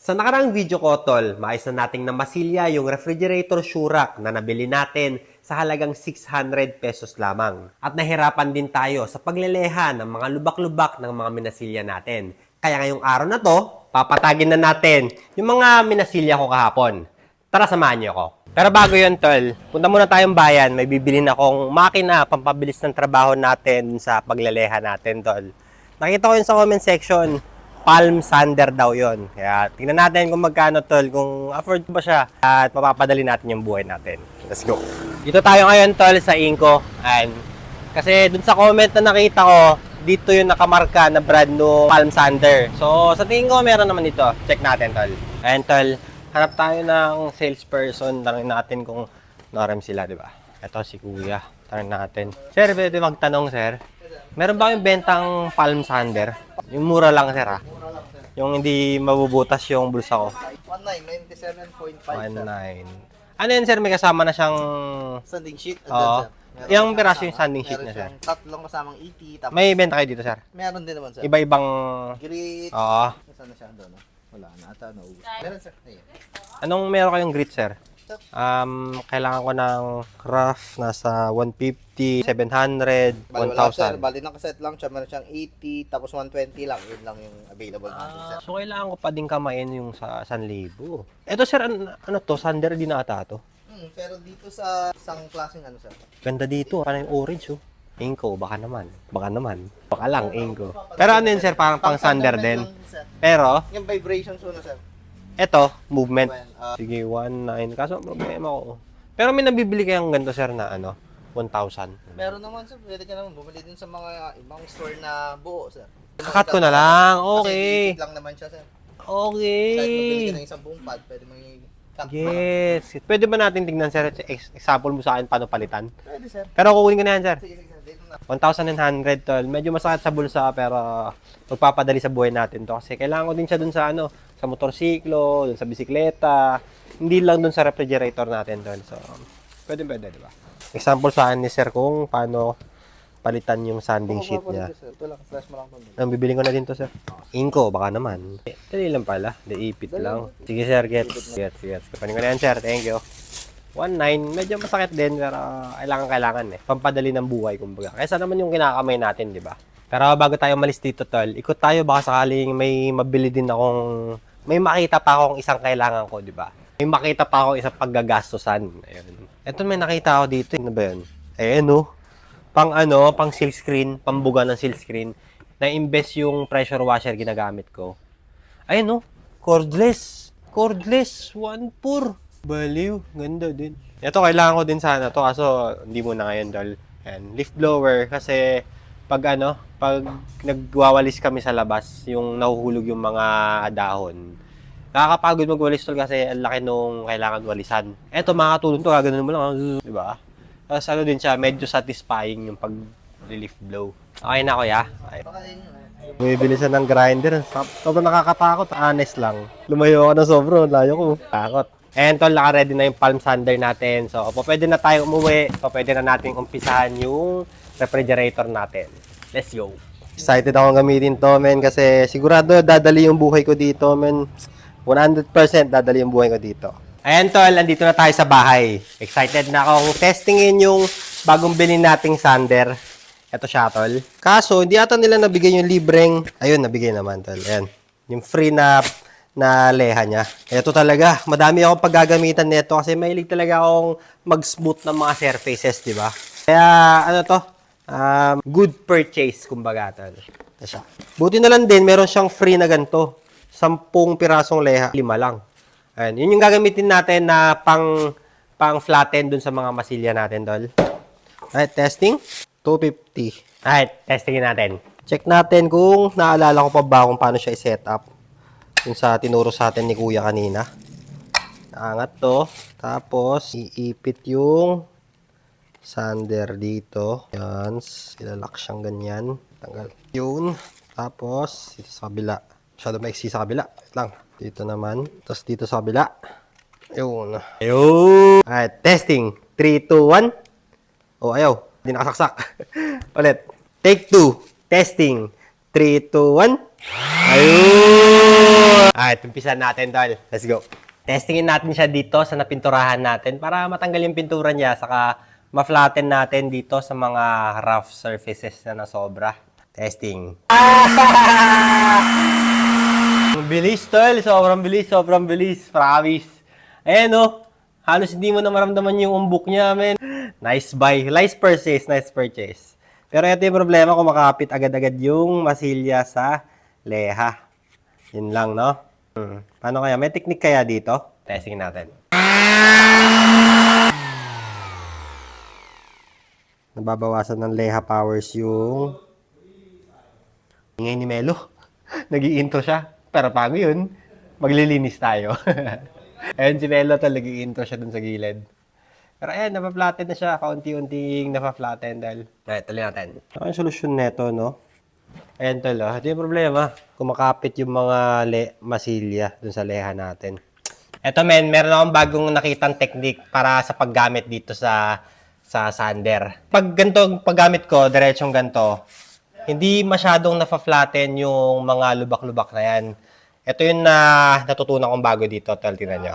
Sa nakaraang video ko, tol, maayos na nating namasilya yung refrigerator Shurrak na nabili natin sa halagang 600 pesos lamang. At nahirapan din tayo sa pagleleha ng mga lubak-lubak ng mga minasilya natin. Kaya ngayong araw na to, papatagin na natin yung mga minasilya ko kahapon. Tara, samahan niyo ako. Pero bago yun, tol, punta muna tayong bayan. May bibilin akong makina pampabilis ng trabaho natin sa pagleleha natin, tol. Nakita ko yun sa comment section. Palm sander daw yon. Kaya tingnan natin kung magkano, tol, kung afford ba siya at mapapadali natin yung buhay natin. Let's go. Dito tayo ngayon, tol, sa Inco. And kasi dun sa comment na nakita ko, dito yung nakamarka na brand no Palm sander. So sa tingin ko meron naman dito. Check natin, tol. And tol, hanap tayo ng salesperson. Tanongin natin kung norem sila, di ba? Ito si Kuya. Tanongin natin. Sir, pwede magtanong, sir? Meron ba yung bentang Palm sander? Yung mura lang, sir, ha? Yung hindi mabubutas yung bulsa ko. 1997.5. 19. Ano yun, sir? May kasama na siyang... Sanding sheet. Oo. Ilang piraso yung sanding sheet niya, sir? Meron siyang tatlong kasamang ET. Tapos May benta kayo dito, sir? meron din naman, sir. Iba-ibang... Grit. Oo. Saan na siya doon? Wala na. Ata naubos. Meron, sir. Ayan. Anong meron kayong grit, sir? Kailangan ko ng craft. Nasa 150, 700, Bali, wala, sir. 1,000. Bali, nakaset lang siya. Meron siyang 80, tapos 120 lang. Yun lang yung available natin, sir. So, kailangan ko pa din kamain yung sa 1,000. Ito, sir, ano to? Sander din ata to? Pero dito sa isang klaseng ano, sir. Ganda dito. Parang yung orange, oh. Inco, baka naman. Baka naman. Baka lang, Inco. Pero ano yun, sir? Parang pang sander din. Lang, sir. Pero, Yung vibrations na, sir. eto, movement. Well, Sige, 1,900. Kaso, problema ko. Pero may nabibili kayong ganito, sir, na ano? 1,000. meron naman, sir. Pwede ka naman bumili din sa mga ibang store na buo, sir. Kakat ko na lang. Kasi Okay. iikot lang naman siya, sir. Kahit Okay. mabili ka ng isang buong pad, pwede mo i-cut. Yes. Pwede ba natin tignan, sir? Example mo sa akin paano palitan? Pwede, sir. Pero kukunin ko na yan, sir. Sige, sir. Dito na. 1,900, tol. Medyo masakit sa bulsa, pero magpapadali sa buhay natin to. Kasi kailangan ko din siya dun sa ano, sa motorsiklo, dun sa bisikleta. Hindi lang dun sa refrigerator natin, tol. So, pwede, di ba? Example sa akin ni sir kung paano palitan yung sanding sheet niya. Sir. Ito lang, flash mo lang ito. Ang bibiling ko na din to, sir. Inco, baka naman. Dali lang pala. Ipit lang. Sige, sir. Gets. Kapanin ko na yan, sir. Thank you. 1,900. Medyo masakit din, pero kailangan eh. Pampadali ng buhay, kumbaga. Kaysa naman yung kinakamay natin, di ba? Pero bago tayo malis dito, tol, ikot tayo baka sakaling may mabili din akong... May makita pa akong isang kailangan ko, di ba? May makita pa akong isang paggagastosan. Ayun. Ito may nakita ako dito. Ano ba yun? Ayan, pang seal screen, pambuga ng seal screen. Na-invest yung pressure washer ginamit ko. Ayun, cordless. Cordless, 1.4. Baliw, ganda din. Ito kailangan ko din sana to kaso hindi mo na ngayon, dol. And leaf blower kasi pag nagwawalis kami sa labas, yung nahuhulog yung mga dahon. Nakakapagod magwalis tol kasi ang laki nung kailangan walisan. Eto makakatulong to, gagano'n mo lang, di ba? Tapos ano din siya, medyo satisfying yung pag-leaf blow. Okay na, kuya? Okay. Baka yun yun. Bumibili siya ng grinder. Sobrang nakakatakot, honest lang. Lumayo ako na sobrang, layo ko. Takot. And tol, naka-ready na yung palm sander natin. So, pwede na tayo umuwi. Pwede na natin umpisahan yung refrigerator natin. Let's go. Excited akong gamitin to, men, kasi sigurado dadali yung buhay ko dito, men. 100% dadali yung buhay ko dito. Ayan, tol, andito na tayo sa bahay. Excited na akong testingin yung bagong bilhin nating sander. Ito siya, tol. Kaso, hindi ata nila nabigay yung libreng... Ayun, nabigay naman, tol. Ayan. Yung free na leha niya. Ito talaga. Madami akong paggagamitan nito kasi mahilig talaga akong mag-smooth ng mga surfaces, di ba? Kaya, ano to? Good purchase, kumbaga, tol. Ito siya. Buti na lang din, meron siyang free na ganito. 10 pirasong leha. 5 lang. Ayan. Yun yung gagamitin natin na pang-flatten dun sa mga masilya natin, tol. Alright, testing. 250. Alright, testingin natin. Check natin kung naalala ko pa ba kung paano siya i-set up. Yung sa tinuro sa atin ni Kuya kanina. Naangat to. Tapos, iipit yung sander dito. Yan. Ilalak siyang ganyan. Tanggal. Yun. Tapos, dito sa kabila. Masyado maiksi sa kabila. Wait lang. Dito naman. Tapos dito sa kabila. Yun. Ayun. Alright, testing. 3, 2, 1. Oh, ayaw. Hindi nakasaksak. Ulit. Take 2. Testing. 3, 2, 1. Ayun! Alright, umpisan natin, tol. Let's go. Testingin natin siya dito sa napinturahan natin para matanggal yung pintura niya, saka ma-flatten natin dito sa mga rough surfaces na sobra. Testing. Ang bilis, tol. Sobrang bilis, sobrang bilis. Promise. Ayan, oh. Halos hindi mo na maramdaman yung umbok niya, men. Nice buy. Nice purchase, nice purchase. Pero ito yung problema kung makapit agad-agad yung masilya sa leha. Yun lang, no? Paano kaya? May technique kaya dito? Testing natin. Nababawasan ng leha powers yung ingay ni Melo. Nag-i-intro siya. Pero pago yun, maglilinis tayo. Ayun si Melo to, nag-i-intro siya dun sa gilid. Pero ayan, napaflatten na siya. Kaunti-unting napaflatten dahil. Alright, tuloy natin. Ano yung solusyon neto, no? Ayan tol, ito yung problema. Kumakapit yung mga masilya dun sa leha natin. Eto men, meron akong bagong nakitang technique para sa paggamit dito sa sander. Pag ganito paggamit ko, diretsong ganito, hindi masyadong nafa-flatten yung mga lubak-lubak na yan. Ito yung natutunan kong bago dito, tol, tingnan nyo.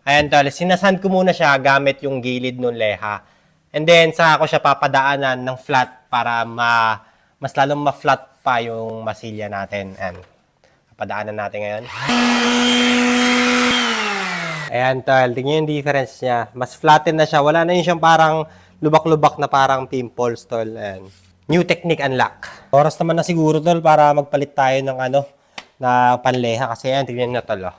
Ayan tol, sinasand ko muna siya gamit yung gilid ng leha. And then, saka ko siya papadaanan ng flat para mas lalong ma-flat pa yung masilya natin. Ayan. Papadaanan natin ngayon. Ayan tol, tingnan yung difference niya. Mas flatten na siya. Wala na yun siyang parang lubak-lubak na parang pimples tol. Ayan. New technique unlock. Oras naman na siguro tol para magpalit tayo ng na panleha. Kasi ayan, tingnan nyo tol. Oh.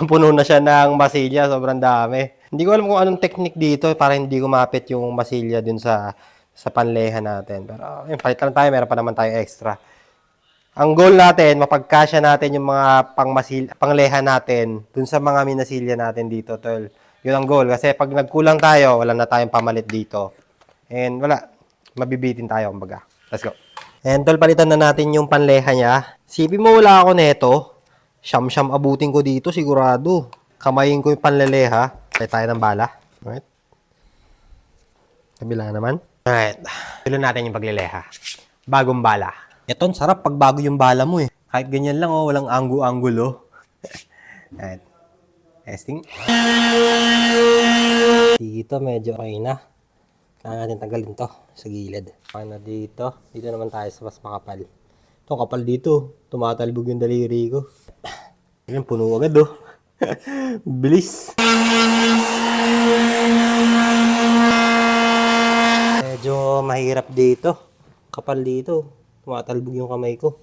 Puno na siya ng masilya. Sobrang dami. Hindi ko alam kung anong technique dito para hindi kumapit yung masilya dun sa panleha natin. Pero yun, palit lang tayo. Meron pa naman tayo extra. Ang goal natin, mapagkasya natin yung mga pangleha natin dun sa mga minasilya natin dito, tol. Yun ang goal. Kasi pag nagkulang tayo, wala na tayong pamalit dito. And wala. Mabibitin tayo, kumbaga. Let's go. And tol, palitan na natin yung panleha niya. Sipin mo wala ako neto. Siyam-siyam abutin ko dito, sigurado. Kamayin ko yung panleleha. Kaya tayo ng bala. Alright. Kabila naman. Alright. Tuloy natin yung pagleleha. Bagong bala. Ito, sarap pag bago yung bala mo eh. Kahit ganyan lang oh, walang anggulo. Alright. Testing. Dito medyo okay na. Kailangan natin tanggalin to sa gilid. Okay na dito. Dito naman tayo sa mas makapal. Ito, kapal dito. Tumatalbog yung daliri ko. Ayan, puno agad oh. Bilis. Medyo mahirap dito. Kapal dito. Tumatalbog yung kamay ko.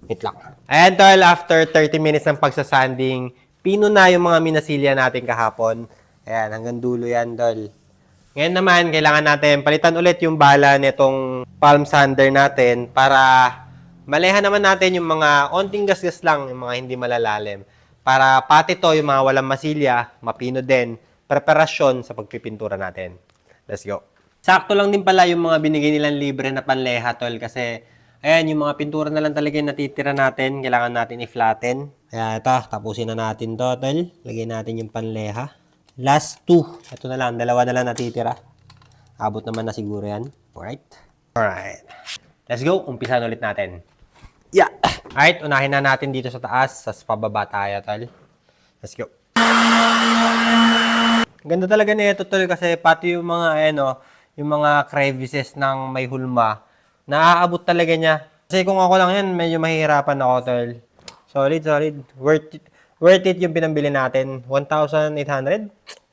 Wait lang. Ayan tol, after 30 minutes ng pagsasanding, pino na yung mga minasilya natin kahapon. Ayan, hanggang dulo yan tol. Ngayon naman, kailangan natin palitan ulit yung bala nitong palm sander natin para maleha naman natin yung mga onting gasgas lang, yung mga hindi malalalim. Para pati to, yung mga walang masilya, mapino din. Preparasyon sa pagpipintura natin. Let's go. Sakto lang din pala yung mga binigay nilang libre na panleha, tol. Kasi, ayan, yung mga pintura na lang talaga yung natitira natin. Kailangan natin i-flatten. Kaya ito, tapusin na natin to, tol. Lagyan natin yung panleha. Last two. Ito na lang, dalawa na lang natitira. Abot naman na siguro yan. Alright. Alright. Let's go. Umpisan ulit natin. Yeah. Alright, unahin na natin dito sa taas. Sas pababa tayo, tol. Let's go. Ganda talaga nito, tol, kasi pati yung mga, yung mga crevices ng may hulma, naaabot talaga niya. Kasi kung ako lang yan, medyo mahihirapan ako, tol. Solid, solid. Worth it yung pinambili natin. 1,800?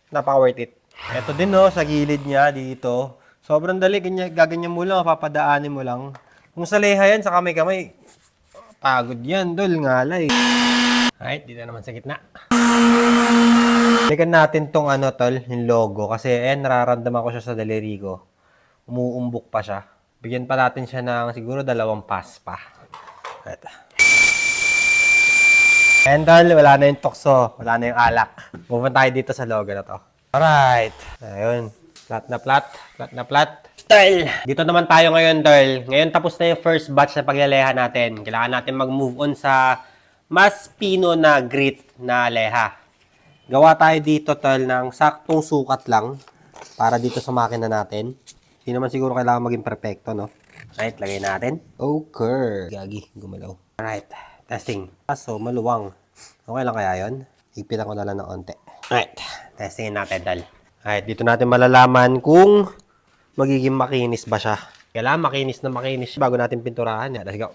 Napaka-worth it. Ito din, no, sa gilid niya dito. Sobrang dali. Gaganyan mo lang, papadaanin mo lang. Kung sa leha yan, sa kamay-kamay, pagod yan, dol, ngalay. Alright, dito naman sa gitna. Balikan natin tong tol, yung logo. Kasi, nararamdaman ko siya sa daliri ko. Umuumbok pa siya. Bigyan pa natin siya ng siguro 2 pass pa. Ito. And tol, wala na yung tukso. Wala na yung alak. Move tayo dito sa logo na to. Alright. Ayun. Flat na flat. Flat na flat. Tol! Dito naman tayo ngayon, tol. Ngayon tapos na yung first batch na paglaleha natin. Kailangan natin mag-move on sa mas pino na grit na leha. Gawa tayo dito, tol, ng saktong sukat lang para dito sa makina natin. Hindi naman siguro kailangan maging perfecto, no? Alright, lagay natin. Okay. Gagi, gumalaw. Alright, testing. So, maluwang. Okay lang kaya yun? Higpitan ko na lang ng onte. Alright, testingin natin, Dal. Alright, dito natin malalaman kung magiging makinis ba siya. Kailangan makinis na makinis bago natin pinturahan. Let's go.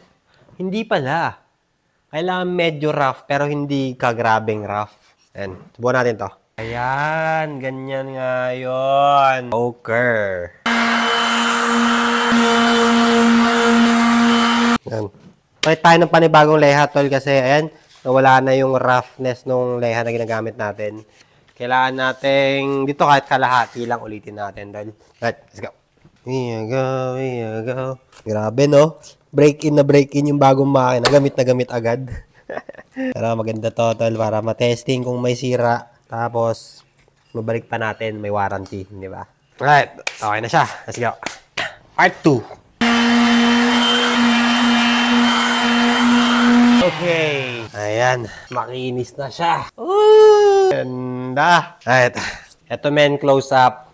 Hindi pala. Kailangan medyo rough, pero hindi kagrabing rough. Ayan, subukan natin to. Ayan, ganyan nga yun. Okay. Ayan. Palit tayo ng panibagong leha, tol, kasi ayan, nawala na yung roughness nung leha na ginagamit natin. Kailangan nating, dito kahit kalahati lang ulitin natin, tol. Right, let's go. Here go, here go. Grabe, no? Break-in na break-in yung bagong makina. Na gamit agad. Pero maganda to, tol, para matesting kung may sira. Tapos, mabalik pa natin, may warranty, di ba? Right, okay na siya. Let's go. Part 2. Okay. Ayan. Makinis na siya. Ooh! Ganda. Alright. Ito men, close up.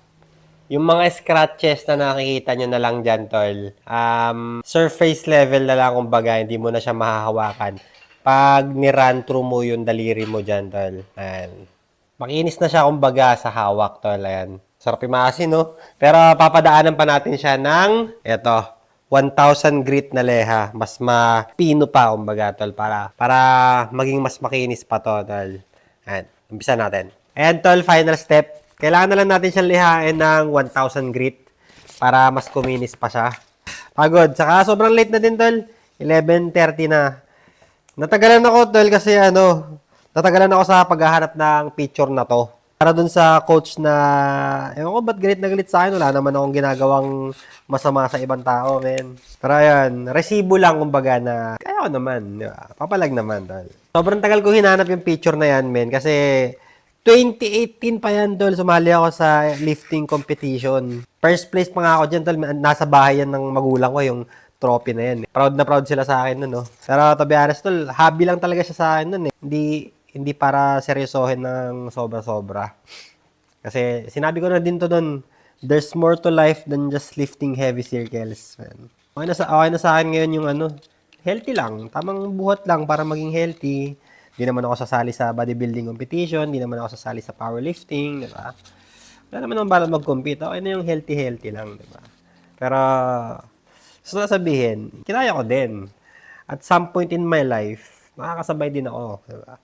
Yung mga scratches na nakikita nyo na lang dyan, tol. Surface level na lang, kumbaga. Hindi mo na siya mahahawakan. Pag ni-run through mo yung daliri mo dyan, tol. Ayan. Makinis na siya, kumbaga, sa hawak, tol. Ayan. Sarap imasin, no? Pero papadaanan pa natin siya ng, eto, 1,000 grit na leha. Mas mapino pa, kumbaga, tol. Para maging mas makinis pa to, tol. Ayan. Umpisa natin. Ayan, tol. Final step. Kailangan na lang natin siyang lihain ng 1,000 grit para mas kuminis pa siya. Pagod. Saka sobrang late na din, tol. 11:30 na. Natagalan ako, tol, kasi natagalan ako sa paghahanap ng picture na to. Para dun sa coach na, ewan ko ba't galit na galit sa akin, wala naman akong ginagawang masama sa ibang tao, men. Pero ayan, resibo lang, kumbaga, na kaya ko naman, di ba? Papalag naman, tol. Sobrang tagal ko hinanap yung picture na yan, men, kasi 2018 pa yan, tol, sumali ako sa lifting competition. First place pa nga ako dyan, tol, nasa bahay yan ng magulang ko, yung trophy na yan. Proud na proud sila sa akin nun, no? Pero to be honest, tol, hobby lang talaga siya sa akin nun, eh. Hindi para seryosohin ng sobra-sobra. Kasi sinabi ko na din to doon, there's more to life than just lifting heavy circles. Man. Okay na sa akin ngayon yung healthy lang. Tamang buhat lang para maging healthy. Hindi naman ako sasali sa bodybuilding competition, hindi naman ako sasali sa powerlifting, di ba? Wala naman akong bala mag-compete. Okay na yung healthy lang, di ba? Pero, gusto na sabihin, kinaya ko din. At some point in my life, makakasabay din ako, di ba?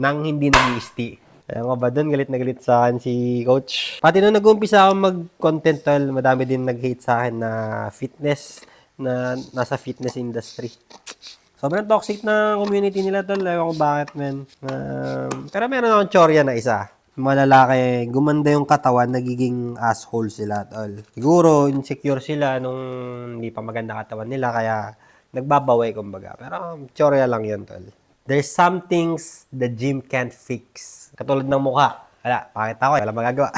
Nang hindi nag-iisti. Alam ko ba doon, galit na galit sa akin si coach. Pati nung nag-umpisa ako mag-content, tol, madami din nag-hate sa akin na fitness, na nasa fitness industry. Sobrang toxic na community nila, tol. Ewan ko bakit, man. Pero meron akong tsorya na isa. Mga lalaki, gumanda yung katawan, nagiging asshole sila, tol. Siguro, insecure sila nung hindi pa maganda katawan nila, kaya nagbabaway, kumbaga. Pero tsorya lang yun, tol. There's some things the gym can't fix. Katulad ng mukha. Wala, pakit ako. Wala magagawa.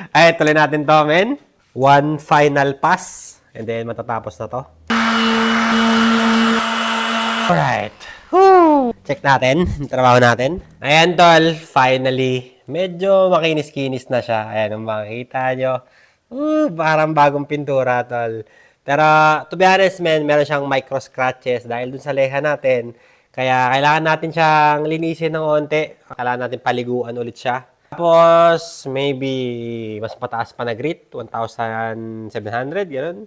Ay, tuloy natin to, men. One final pass. And then, matatapos na to. Alright. Woo! Check natin. Trabaho natin. Ayan, tol. Finally. Medyo makinis-kinis na siya. Ayan, ang makikita nyo. Parang bagong pintura, tol. Pero, to be honest, men, meron siyang micro scratches dahil dun sa leha natin. Kaya kailangan natin siyang linisin ng onte. Kailangan natin paliguan ulit siya. Tapos, maybe mas pataas pa na grit. 1,700, gano'n.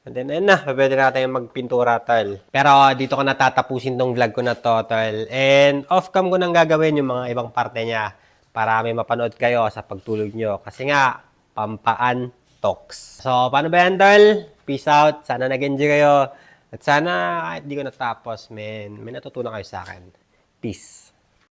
And then, ayun na. Pwede natin magpintura, tol. Pero dito ko natatapusin tong vlog ko na to, tol. And off-cam ko nang gagawin yung mga ibang parte niya. Para may mapanood kayo sa pagtulog nyo. Kasi nga, Pampaan Talks. So, paano ba yan, tol? Peace out. Sana nag-enjoy kayo. At sana kahit di ko natapos, may natutunan kayo sa akin. Peace.